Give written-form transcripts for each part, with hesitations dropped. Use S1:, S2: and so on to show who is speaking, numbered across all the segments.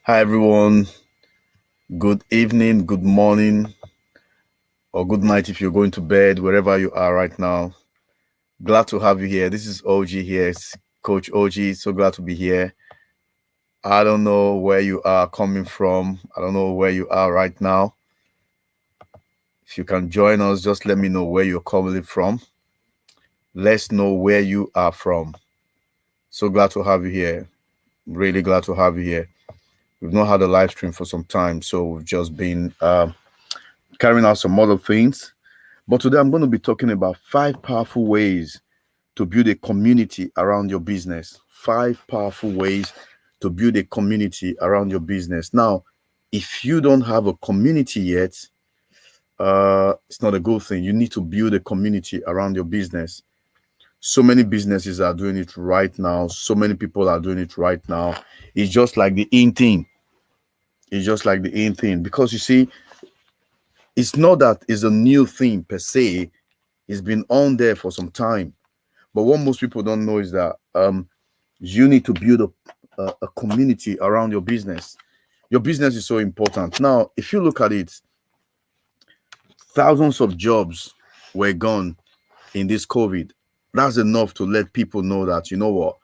S1: Hi, everyone. Good evening, good morning, or good night if you're going to bed, wherever you are right now. Glad to have you here. This is OG here. It's Coach OG. So glad to be here. I don't know where you are coming from. I don't know where you are right now. If you can join us, just let me know where you're coming from. Let's know where you are from. So glad to have you here. Really glad to have you here. We've not had a live stream for some time, so we've just been carrying out some other things. But today I'm going to be talking about 5 powerful ways to build a community around your business. 5 powerful ways to build a community around your business. Now, if you don't have a community yet, it's not a good thing. You need to build a community around your business. So many businesses are doing it right now. So many people are doing it right now. It's just like the in thing. It's just like the in thing. Because you see, it's not that it's a new thing per se. It's been on there for some time. But what most people don't know is that you need to build a community around your business. Your business is so important. Now, if you look at it, thousands of jobs were gone in this COVID. That's enough to let people know that, you know what,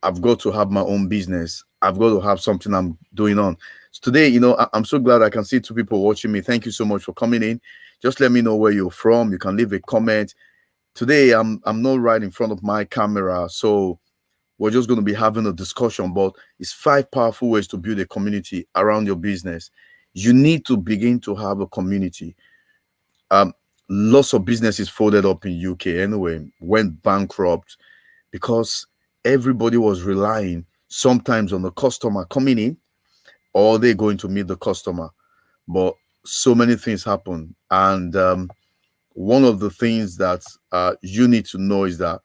S1: I've got to have my own business. I've got to have something I'm doing on. So today, I'm so glad I can see 2 people watching me. Thank you so much for coming in. Just let me know where you're from. You can leave a comment. Today, I'm not right in front of my camera, so we're just going to be having a discussion, but it's 5 powerful ways to build a community around your business. You need to begin to have a community. Um, Lots of businesses folded up in UK anyway, went bankrupt because everybody was relying sometimes on the customer coming in or they going to meet the customer. But so many things happen. And one of the things that you need to know is that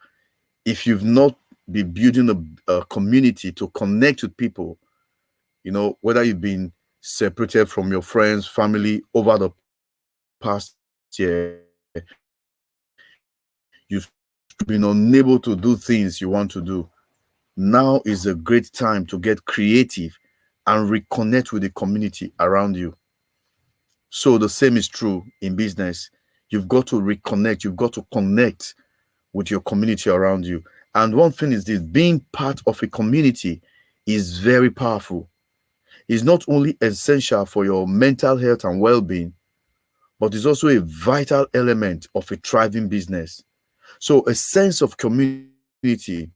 S1: if you've not been building a community to connect with people, whether you've been separated from your friends, family over the past year, you've been unable to do things you want to do. Now is a great time to get creative and reconnect with the community around you. So the same is true in business. You've got to reconnect, you've got to connect with your community around you. And one thing is this: being part of a community is very powerful. It's not only essential for your mental health and well-being, but it's also a vital element of a thriving business. So a sense of community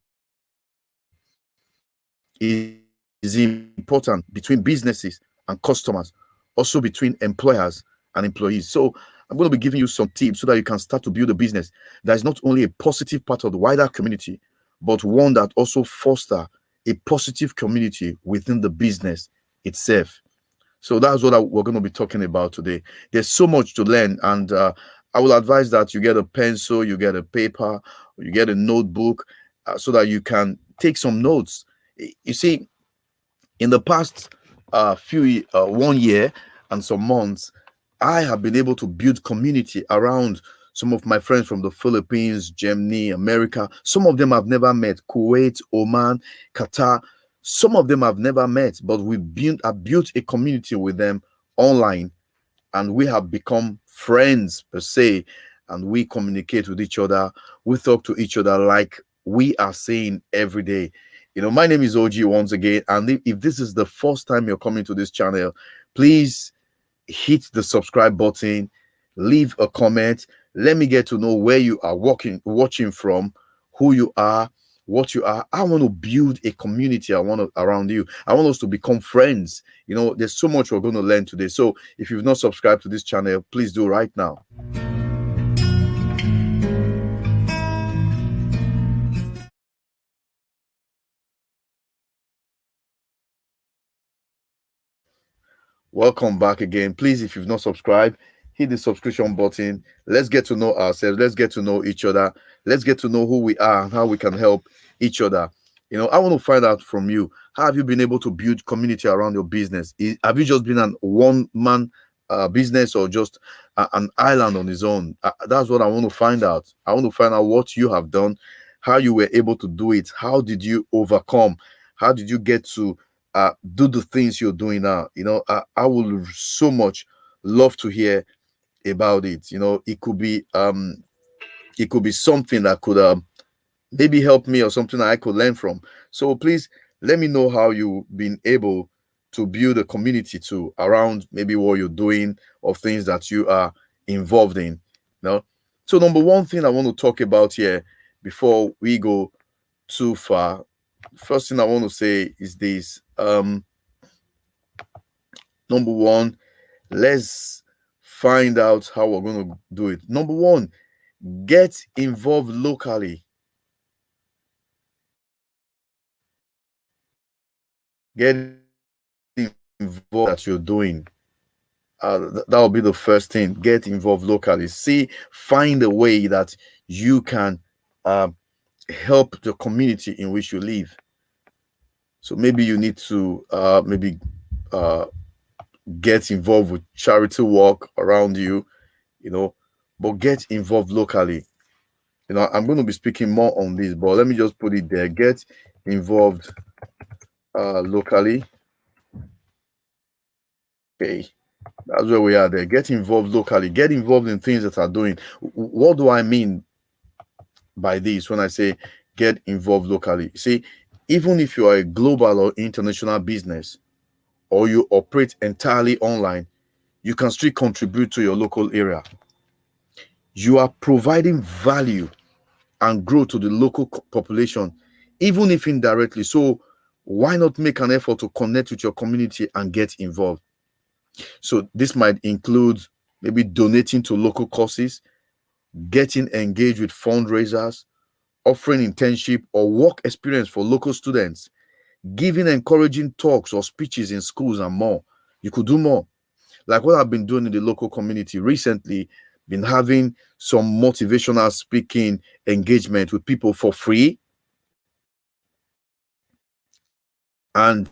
S1: is important between businesses and customers, also between employers and employees. So I'm going to be giving you some tips so that you can start to build a business that is not only a positive part of the wider community, but one that also foster a positive community within the business itself. So that's what we're going to be talking about today. There's so much to learn, and I will advise that you get a pencil, you get a paper, you get a notebook, so that you can take some notes. You see, in the past 1 year and some months, I have been able to build community around some of my friends from the Philippines, Germany, America. Some of them I've never met: Kuwait, Oman, Qatar. Some of them I've never met, but I built a community with them online, and we have become friends per se, and we communicate with each other. We talk to each other like we are saying every day. My name is OG once again, and if this is the first time you're coming to this channel, please hit the subscribe button, leave a comment. Let me get to know where you are watching from, who you are, what you are. I want to build a community around you. I want us to become friends. There's so much we're going to learn today. So if you've not subscribed to this channel, please do right now. Welcome back again. Please, if you've not subscribed, hit the subscription button. Let's get to know ourselves. Let's get to know each other. Let's get to know who we are and how we can help each other. I want to find out from you, how have you been able to build community around your business? Have you just been an one-man business, or just an island on its own? That's what I want to find out. I want to find out what you have done, how you were able to do it. How did you overcome? How did you get to do the things you're doing now. I would so much love to hear about it. It could be something that could maybe help me, or something that I could learn from. So please let me know how you've been able to build a community too around maybe what you're doing, or things that you are involved in. So number one thing I want to talk about here before we go too far, first thing I want to say is this. Number one, let's find out how we're going to do it. Number one, get involved locally. Get involved that you're doing. That will be the first thing. Get involved locally. Find a way that you can help the community in which you live. So maybe you need to get involved with charity work around you, but get involved locally. I'm going to be speaking more on this, but let me just put it there. Get involved locally. Okay, that's where we are there. Get involved locally. Get involved in things that are doing. What do I mean by this when I say get involved locally? See, even if you are a global or international business, or you operate entirely online, you can still contribute to your local area. You are providing value and growth to the local population, even if indirectly. So why not make an effort to connect with your community and get involved? So this might include maybe donating to local causes, getting engaged with fundraisers, offering internship or work experience for local students, giving encouraging talks or speeches in schools, and more. You could do more. Like what I've been doing in the local community recently, been having some motivational speaking engagement with people for free. And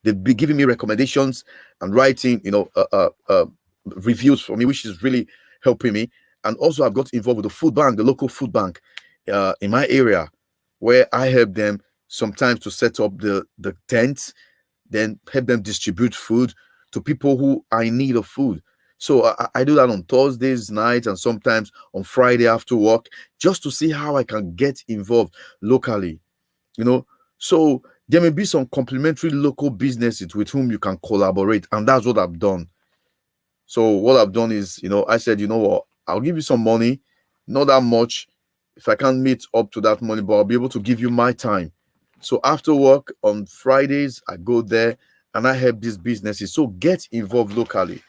S1: they've been giving me recommendations and writing, reviews for me, which is really helping me. And also I've got involved with the food bank, the local food bank in my area, where I help them sometimes to set up the tents, then help them distribute food to people who are in need of food. So I do that on Thursdays nights and sometimes on Friday after work, just to see how I can get involved locally. So there may be some complementary local businesses with whom you can collaborate, and that's what I've done. So what I've done is, I said, you know what, I'll give you some money, not that much. If I can't meet up to that money, but I'll be able to give you my time. So after work on Fridays, I go there and I help these businesses. So get involved locally.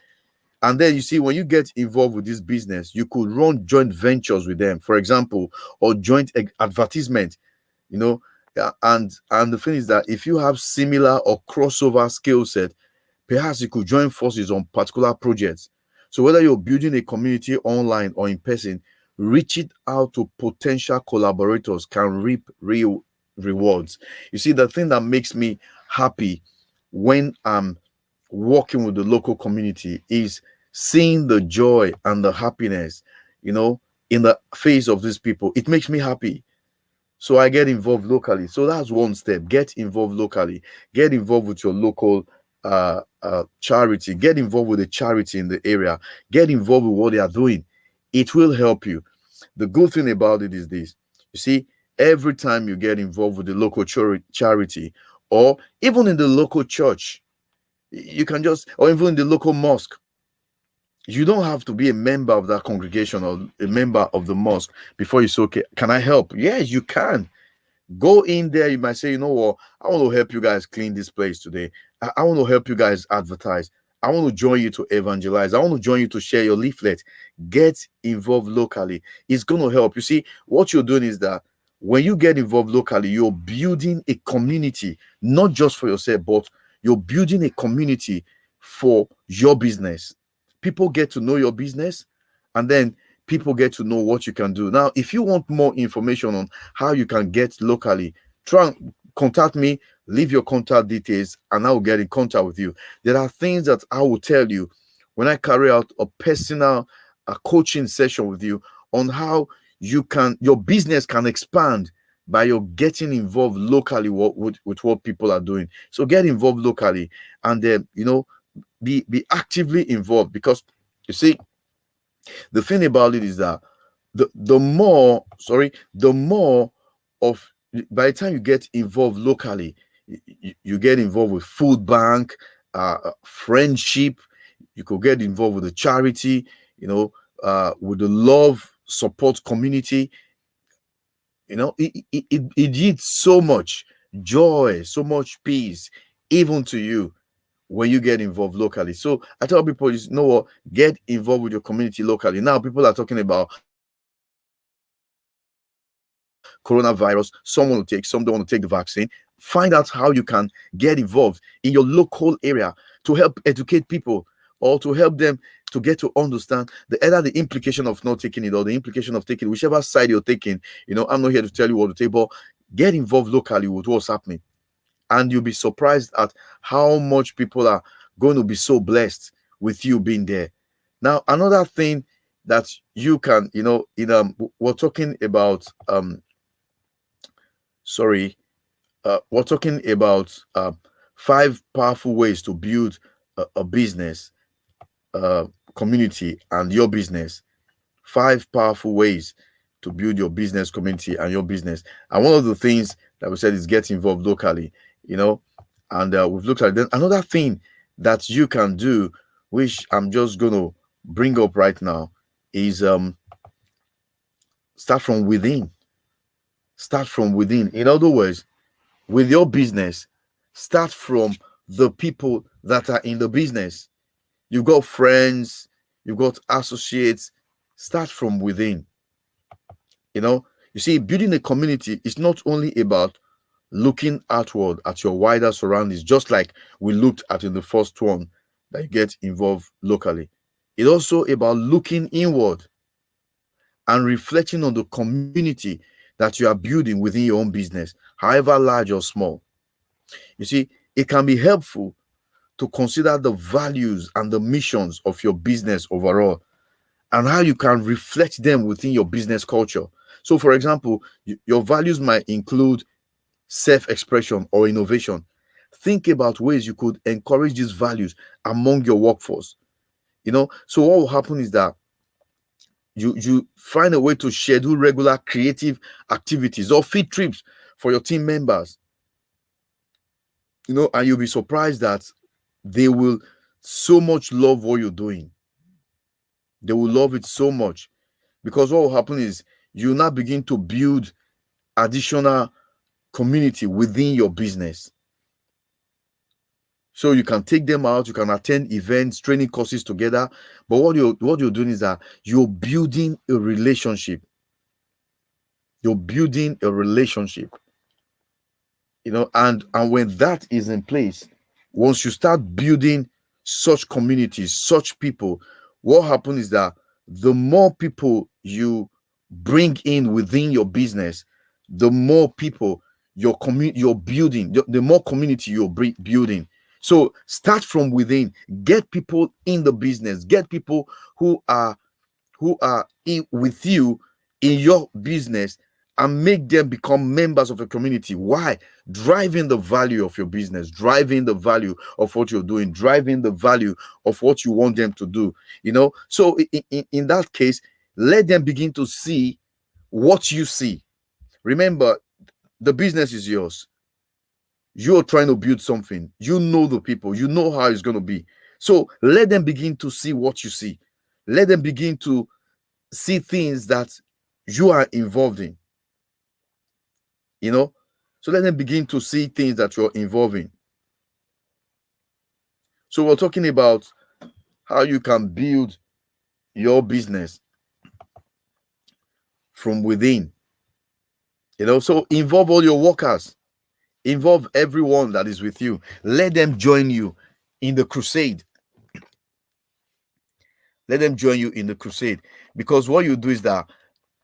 S1: And then you see, when you get involved with this business, you could run joint ventures with them, for example, or joint advertisement, and the thing is that if you have similar or crossover skill set, perhaps you could join forces on particular projects. So whether you're building a community online or in person, reaching out to potential collaborators can reap real rewards. You see, the thing that makes me happy when I'm working with the local community is seeing the joy and the happiness, in the face of these people. It makes me happy. So I get involved locally. So that's one step. Get involved locally. Get involved with your local charity. Get involved with the charity in the area. Get involved with what they are doing. It will help you. The good thing about it is this. You see, every time you get involved with the local charity, or even in the local church, you can just, or even in the local mosque, you don't have to be a member of that congregation or a member of the mosque before you say, okay, can I help? Yes, you can. Go in there. You might say, you know what, I want to help you guys clean this place today. I want to help you guys advertise. I want to join you to evangelize. I want to join you to share your leaflet. Get involved locally. It's going to help. You see, what you're doing is that when you get involved locally, you're building a community, not just for yourself, but you're building a community for your business. People get to know your business, and then people get to know what you can do. Now, if you want more information on how you can get locally, try and contact me, leave your contact details, and I will get in contact with you. There are things that I will tell you when I carry out a personal coaching session with you on how your business can expand by your getting involved locally with what people are doing. So get involved locally, and then be actively involved, because you see, the thing about it is that the more of by the time you get involved locally, you get involved with food bank, friendship. You could get involved with the charity, with the love support community. It yields so much joy, so much peace, even to you, when you get involved locally. So I tell people, what, get involved with your community locally. Now people are talking about coronavirus. Some want to take, some don't want to take the vaccine. Find out how you can get involved in your local area to help educate people, or to help them to get to understand either the implication of not taking it or the implication of taking, whichever side you're taking. I'm not here to tell you what to take, but get involved locally with what's happening, and you'll be surprised at how much people are going to be so blessed with you being there. Now, another thing that you can, we're talking about sorry we're talking about 5 powerful ways to build a business community and your business. 5 powerful ways to build your business community and your business. And one of the things that we said is get involved locally, and we've looked at. Then another thing that you can do, which I'm just going to bring up right now, is start from within. Start from within. In other words, with your business, start from the people that are in the business. You've got friends, you've got associates. Start from within. You see, building a community is not only about looking outward at your wider surroundings, just like we looked at in the first one, that you get involved locally. It's also about looking inward and reflecting on the community that you are building within your own business, however large or small. You see, it can be helpful to consider the values and the missions of your business overall, and how you can reflect them within your business culture. So, for example, your values might include self-expression or innovation. Think about ways you could encourage these values among your workforce. So what will happen is that you find a way to schedule regular creative activities or field trips for your team members. And you'll be surprised that they will so much love what you're doing. They will love it so much, because what will happen is you now begin to build additional community within your business. So you can take them out, you can attend events, training courses together. But what you're doing is that you're building a relationship. You're building a relationship. And when that is in place, once you start building such communities, such people, what happens is that the more people you bring in within your business, the more people you're building, the more community you're building. So start from within. Get people in the business. Get people who are with you in your business, and make them become members of a community. Why? Driving the value of your business, driving the value of what you're doing, driving the value of what you want them to do. So in that case, let them begin to see what you see. Remember, the business is yours. You're trying to build something. You know the people. You know how it's going to be. So let them begin to see what you see. Let them begin to see things that you are involved in. So let them begin to see things that you're involved in. So we're talking about how you can build your business from within. So involve all your workers. Involve everyone that is with you. Let them join you in the crusade. Let them join you in the crusade. Because what you do is that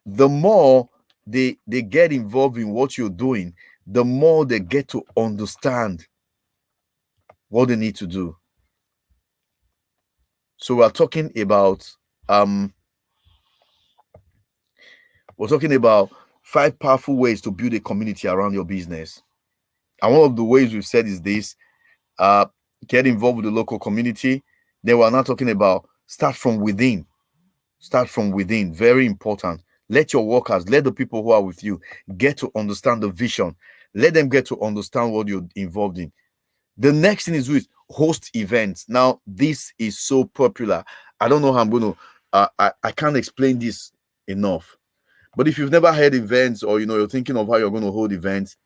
S1: the more they get involved in what you're doing, the more they get to understand what they need to do. So we're talking about 5 powerful ways to build a community around your business. And one of the ways we've said is this: uh, get involved with the local community. Then we're not talking about start from within. Start from within. Very important. Let your workers, let the people who are with you get to understand the vision. Let them get to understand what you're involved in. The next thing is with host events. Now, this is so popular. I don't know how I'm going to, I can't explain this enough. But if you've never had events, or you're thinking of how you're going to hold events,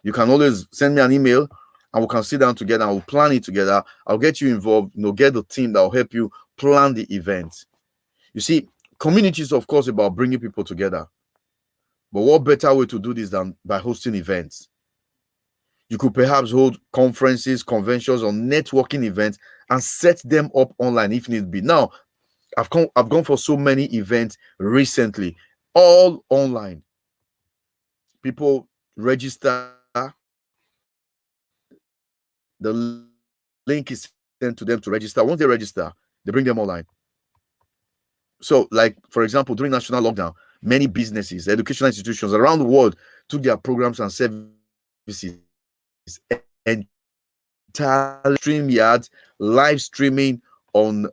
S1: you can always send me an email and we can sit down together and we'll plan it together. I'll get you involved, get the team that will help you plan the event. You see, community is, of course, about bringing people together. But what better way to do this than by hosting events? You could perhaps hold conferences, conventions, or networking events and set them up online if need be. Now, I've gone for so many events recently, all online. People register. The link is sent to them to register. Once they register, they bring them online. So, like, for example, during national lockdown, many businesses, educational institutions around the world took their programs and services and StreamYard, live streaming on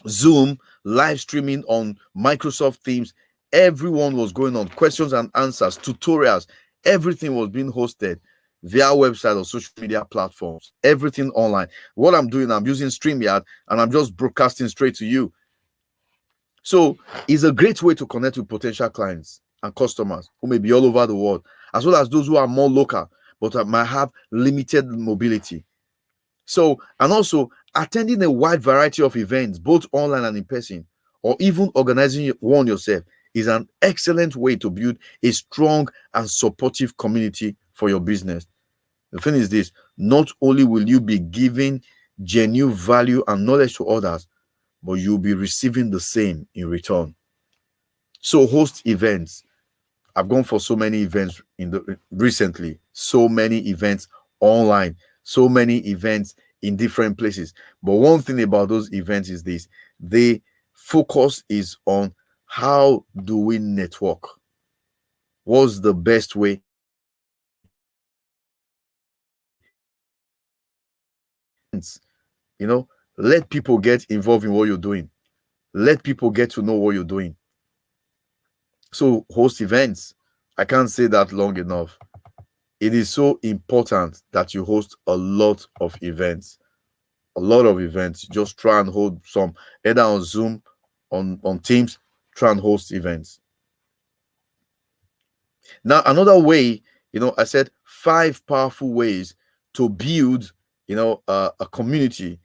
S1: Zoom, live streaming on Microsoft Teams. Everyone was going on, questions and answers, tutorials. Everything was being hosted via website or social media platforms. Everything online. What I'm doing, I'm using StreamYard and I'm just broadcasting straight to you. So it's a great way to connect with potential clients and customers who may be all over the world, as well as those who are more local but might have limited mobility. So, and also attending a wide variety of events, both online and in person, or even organizing one yourself, is an excellent way to build a strong and supportive community for your business. The thing is this: not only will you be giving genuine value and knowledge to others, but you'll be receiving the same in return. So host events. I've gone for so many events recently, so many events online, so many events in different places. But one thing about those events is this: the focus is on how do we network? What's the best way? Let people get involved in what you're doing. Let people get to know what you're doing. So host events. I can't say that long enough. It is so important that you host a lot of events. A lot of events. Just try and hold some, either on Zoom, on Teams. Try and host events. Now, another way, I said 5 powerful ways to build, a community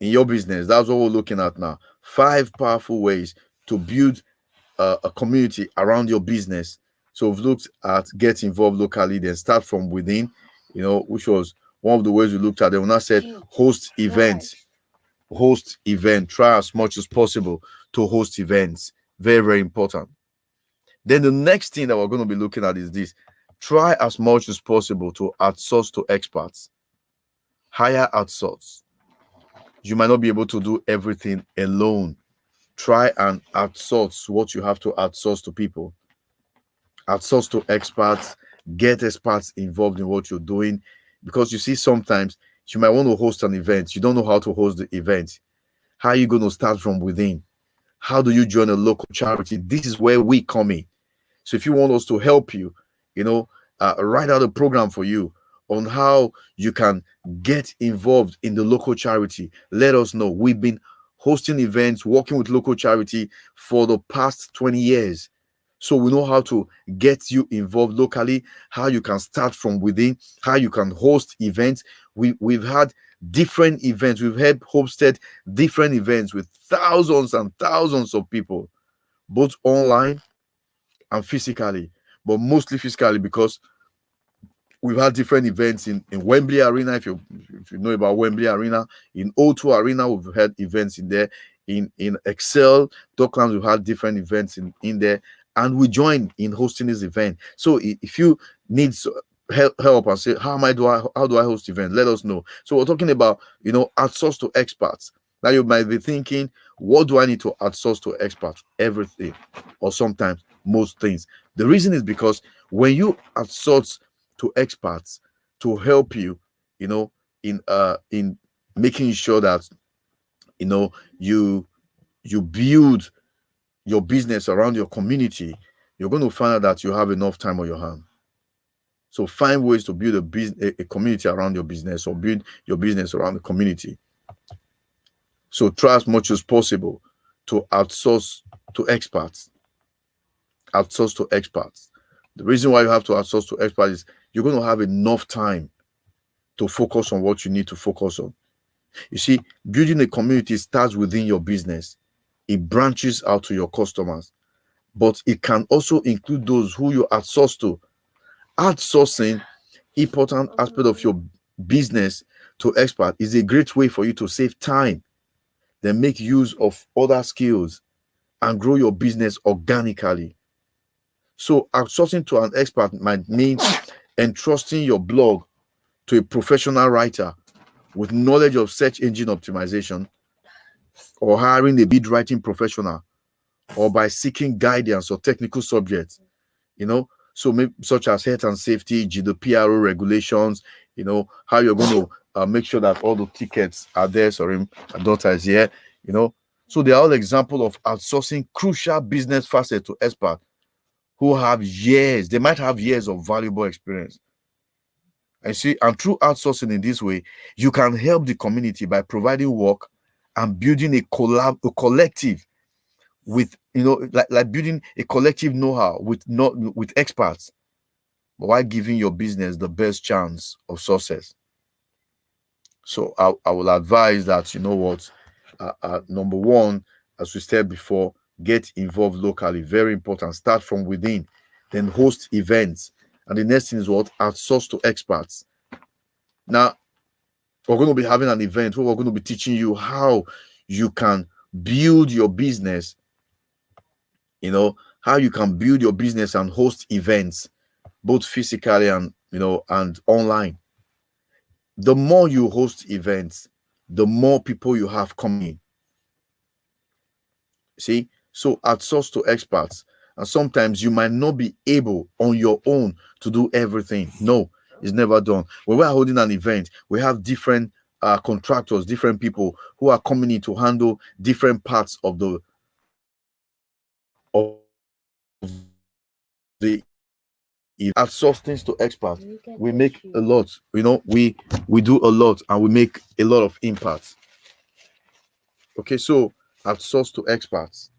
S1: in your business. That's what we're looking at now. 5 powerful ways to build a community around your business. So we've looked at get involved locally, then start from within, which was one of the ways we looked at. Then we now said host events. Host event. Try as much as possible to host events. Very, very important. Then the next thing that we're going to be looking at is this: try as much as possible to outsource to experts. Hire outsource. You might not be able to do everything alone. Try and outsource what you have to outsource to people. Outsource to experts. Get experts involved in what you're doing. Because you see, sometimes you might want to host an event. You don't know how to host the event. How are you going to start from within? How do you join a local charity? This is where we come in. So if you want us to help you, write out a program for you on how you can get involved in the local charity, let us know. We've been hosting events, working with local charity for the past 20 years. So we know how to get you involved locally, how you can start from within, how you can host events. We've had different events. We've hosted different events with thousands and thousands of people, both online and physically, but mostly physically, because we've had different events in Wembley Arena. If you know about Wembley Arena, in O2 Arena, we've had events in there. In Excel, Docklands, we've had different events in there, and we join in hosting this event. So if you need help and say, how do I host event, let us know. So we're talking about, outsource to experts. Now you might be thinking, what do I need to outsource to experts? Everything, or sometimes most things. The reason is because when you outsource to experts to help you, in making sure that you build your business around your community, you're going to find out that you have enough time on your hand. So find ways to build a community around your business, or build your business around the community. So try as much as possible to outsource to experts. Outsource to experts. The reason why you have to outsource to experts is you're going to have enough time to focus on what you need to focus on. You see, building a community starts within your business. It branches out to your customers, but it can also include those who you outsource to. Outsourcing, important aspect of your business to expert, is a great way for you to save time, then make use of other skills and grow your business organically. So outsourcing to an expert might mean entrusting your blog to a professional writer with knowledge of search engine optimization, or hiring a bid writing professional, or by seeking guidance or technical subjects, so maybe such as health and safety, GDPR regulations, how you're going to make sure that all the tickets are there. Sorry, my daughter is here, So they are all examples of outsourcing crucial business facets to experts who have years. They might have years of valuable experience. And through outsourcing in this way, you can help the community by providing work and building a collective with, like building a collective know-how with experts, while giving your business the best chance of success. So I will advise that, number one, as we said before, get involved locally. Very important. Start from within, then host events. And the next thing is what? Outsource to experts. Now, we're going to be having an event where we're going to be teaching you how you can build your business, how you can build your business and host events, both physically and, and online. The more you host events, the more people you have coming. See, so outsource to experts. And sometimes you might not be able on your own to do everything. No, it's never done. When we're holding an event, we have different contractors, different people who are coming in to handle different parts of the outsource things to experts. We make a lot, we do a lot, and we make a lot of impact. Okay, so outsource to experts.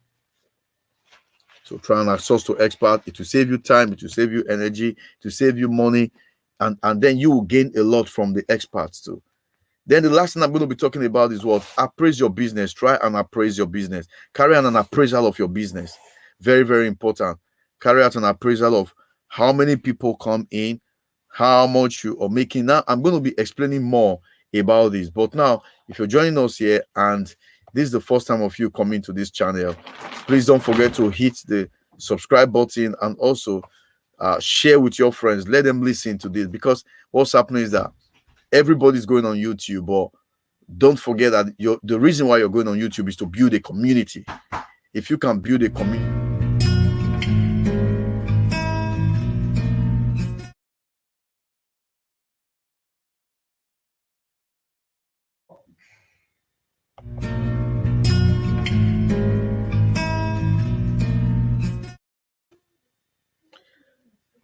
S1: So try and outsource to experts. It will save you time, it will save you energy, it will save you money, and then you will gain a lot from the experts too. Then the last thing I'm going to be talking about is what? Appraise your business. Try and appraise your business. Carry out an appraisal of your business. Very, very important. Carry out an appraisal of how many people come in, how much you are making. Now, I'm going to be explaining more about this. But now, if you're joining us here and this is the first time of you coming to this channel, please don't forget to hit the subscribe button and also share with your friends. Let them listen to this, because what's happening is that everybody's going on YouTube, but don't forget that the reason why you're going on YouTube is to build a community. If you can build a community,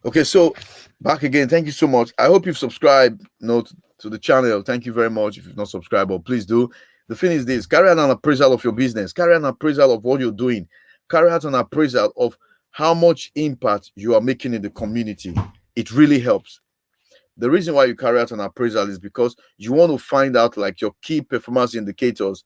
S1: okay, so back again. Thank you so much. I hope you've subscribed to the channel. Thank you very much. If you've not subscribed, but please do. The thing is this: carry out an appraisal of your business, carry out an appraisal of what you're doing, carry out an appraisal of how much impact you are making in the community. It really helps. The reason why you carry out an appraisal is because you want to find out, like, your key performance indicators.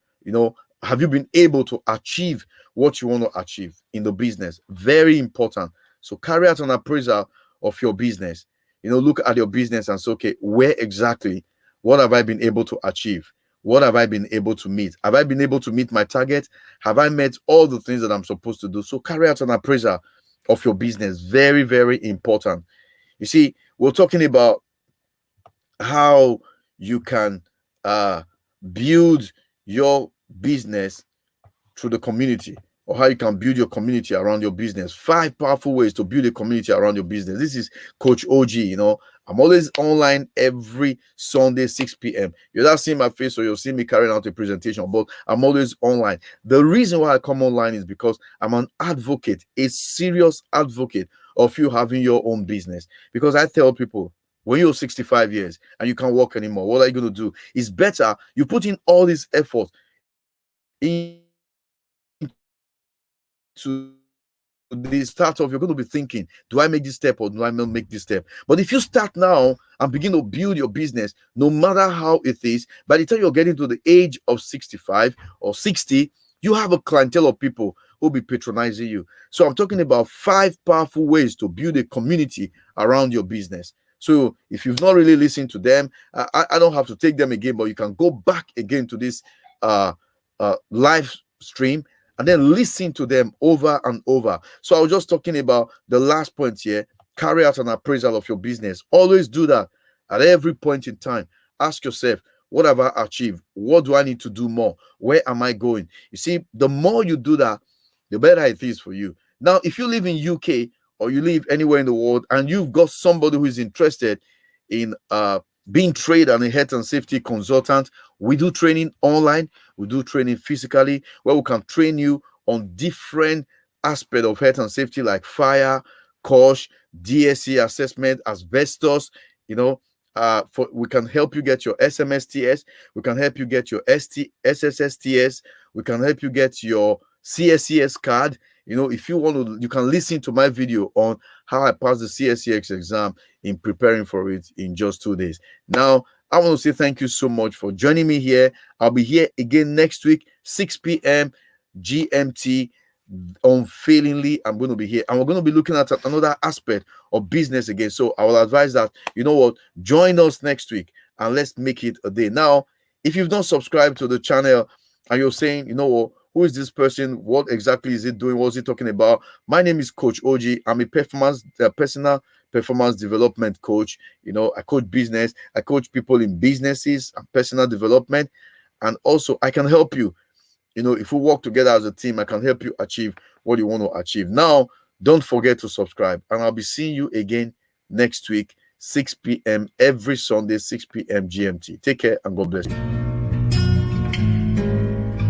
S1: Have you been able to achieve what you want to achieve in the business? Very important. So carry out an appraisal of your business. Look at your business and say, okay, what have I been able to achieve? What have I been able to meet? Have I been able to meet my target? Have I met all the things that I'm supposed to do? So carry out an appraisal of your business. Very, very important. You see, we're talking about how you can build your business through the community. or how you can build your community around your business. 5 powerful ways to build a community around your business. This is Coach OG. I'm always online every Sunday, 6 p.m. You'll not see my face or you'll see me carrying out a presentation, but I'm always online. The reason why I come online is because I'm an advocate, a serious advocate of you having your own business. Because I tell people, when you're 65 years and you can't work anymore, what are you going to do? It's better you put in all this effort into the start of, you're going to be thinking, do I make this step or do I not make this step? But if you start now and begin to build your business, no matter how it is, by the time you're getting to the age of 65 or 60, you have a clientele of people who will be patronizing you. So I'm talking about 5 powerful ways to build a community around your business. So if you've not really listened to them, I don't have to take them again, but you can go back again to this live stream and then listen to them over and over. So I was just talking about the last point here. Carry out an appraisal of your business. Always do that at every point in time. Ask yourself, what have I achieved? What do I need to do more? Where am I going? You see, the more you do that, the better it is for you. Now, if you live in UK or you live anywhere in the world and you've got somebody who is interested in being trained and a health and safety consultant, we do training online, we do training physically, where we can train you on different aspects of health and safety like fire, COSH, DSC assessment, asbestos. We can help you get your SMSTS, we can help you get your SSSTS, we can help you get your CSCS card. If you want to, you can listen to my video on how I passed the CSCS exam in preparing for it in just 2 days. Now, I want to say thank you so much for joining me here. I'll be here again next week, 6 p.m. GMT. Unfailingly, I'm going to be here, and we're going to be looking at another aspect of business again. So I will advise that, join us next week and let's make it a day. Now, if you've not subscribed to the channel and you're saying, who is this person? What exactly is it doing? What's he talking about? My name is Coach OG. I'm a personal performance development coach. I coach business. I coach people in businesses and personal development. And also, I can help you. If we work together as a team, I can help you achieve what you want to achieve. Now, don't forget to subscribe. And I'll be seeing you again next week, 6 p.m. every Sunday, 6 p.m. GMT. Take care and God bless you.